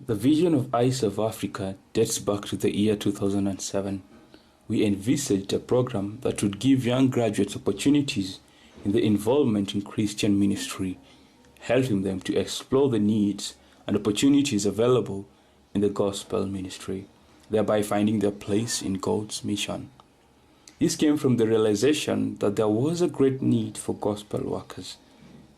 The vision of iServe Africa dates back to the year 2007. We envisaged a program that would give young graduates opportunities in the involvement in Christian ministry, helping them to explore the needs and opportunities available in the gospel ministry, thereby finding their place in God's mission. This came from the realization that there was a great need for gospel workers,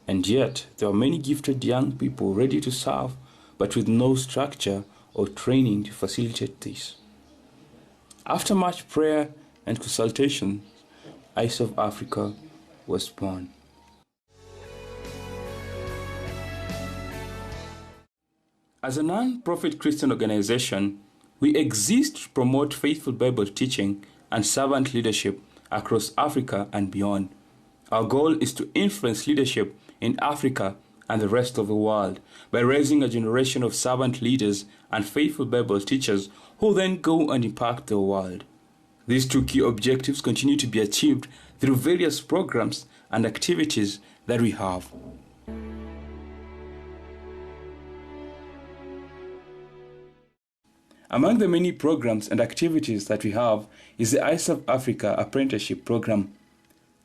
and yet there were many gifted young people ready to serve, but with no structure or training to facilitate this. After much prayer and consultation, iServe Africa was born. As a non-profit Christian organization, we exist to promote faithful Bible teaching and servant leadership across Africa and beyond. Our goal is to influence leadership in Africa and the rest of the world by raising a generation of servant leaders and faithful Bible teachers who then go and impact the world. These two key objectives continue to be achieved through various programs and activities that we have. Among the many programs and activities that we have is the iServe Africa Apprenticeship Program.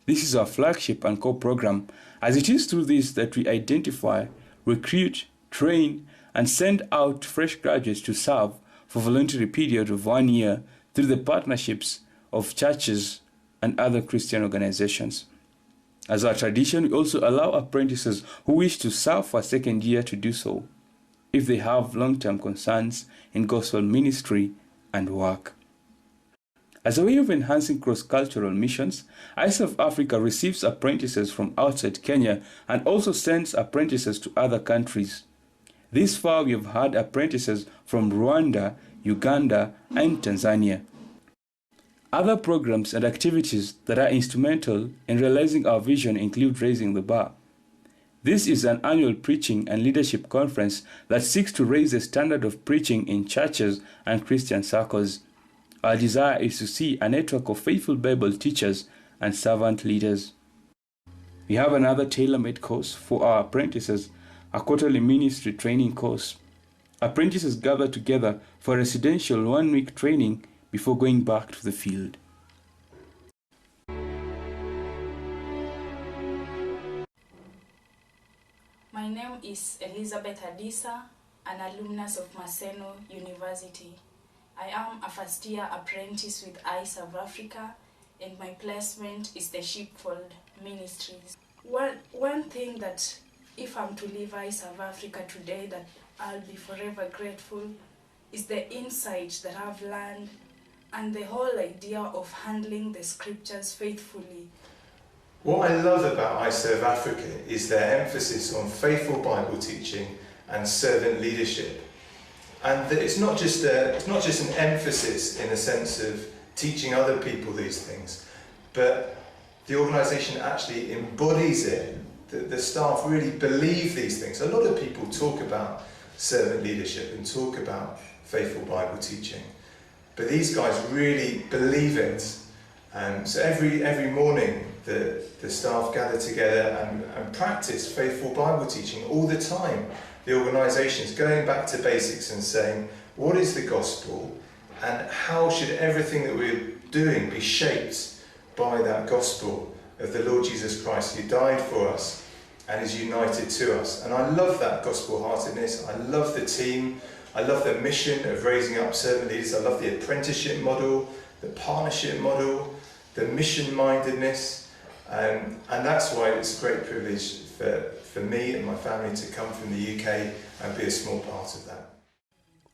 This is our flagship and core program, as it is through this that we identify, recruit, train, and send out fresh graduates to serve for a voluntary period of 1 year through the partnerships of churches and other Christian organizations. As our tradition, we also allow apprentices who wish to serve for a second year to do so, if they have long-term concerns in gospel ministry and work. As a way of enhancing cross-cultural missions, iServe Africa receives apprentices from outside Kenya and also sends apprentices to other countries. This far, we have had apprentices from Rwanda, Uganda, and Tanzania. Other programs and activities that are instrumental in realizing our vision include Raising the Bar. This is an annual preaching and leadership conference that seeks to raise the standard of preaching in churches and Christian circles. Our desire is to see a network of faithful Bible teachers and servant leaders. We have another tailor-made course for our apprentices, a quarterly ministry training course. Apprentices gather together for residential one-week training before going back to the field. My name is Elizabeth Adisa, an alumnus of Maseno University. I am a first-year apprentice with iServe Africa, and my placement is the Sheepfold Ministries. One thing that, if I'm to leave iServe Africa today, that I'll be forever grateful, is the insight that I've learned and the whole idea of handling the scriptures faithfully. What I love about iServe Africa is their emphasis on faithful Bible teaching and servant leadership. And that it's not just an emphasis in the sense of teaching other people these things, but the organisation actually embodies it. The staff really believe these things. A lot of people talk about servant leadership and talk about faithful Bible teaching, but these guys really believe it. So every morning the staff gather together and practice faithful Bible teaching all the time. The organisation is going back to basics and saying, what is the gospel and how should everything that we're doing be shaped by that gospel of the Lord Jesus Christ, who died for us and is united to us. And I love that gospel-heartedness. I love the team. I love the mission of raising up servant leaders. I love the apprenticeship model, the partnership model, the mission-mindedness. And that's why it's a great privilege for me and my family to come from the UK and be a small part of that.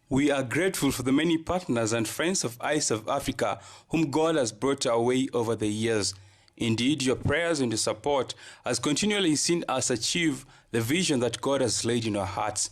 We are grateful for the many partners and friends of iServe Africa whom God has brought our way over the years. Indeed, your prayers and your support has continually seen us achieve the vision that God has laid in our hearts.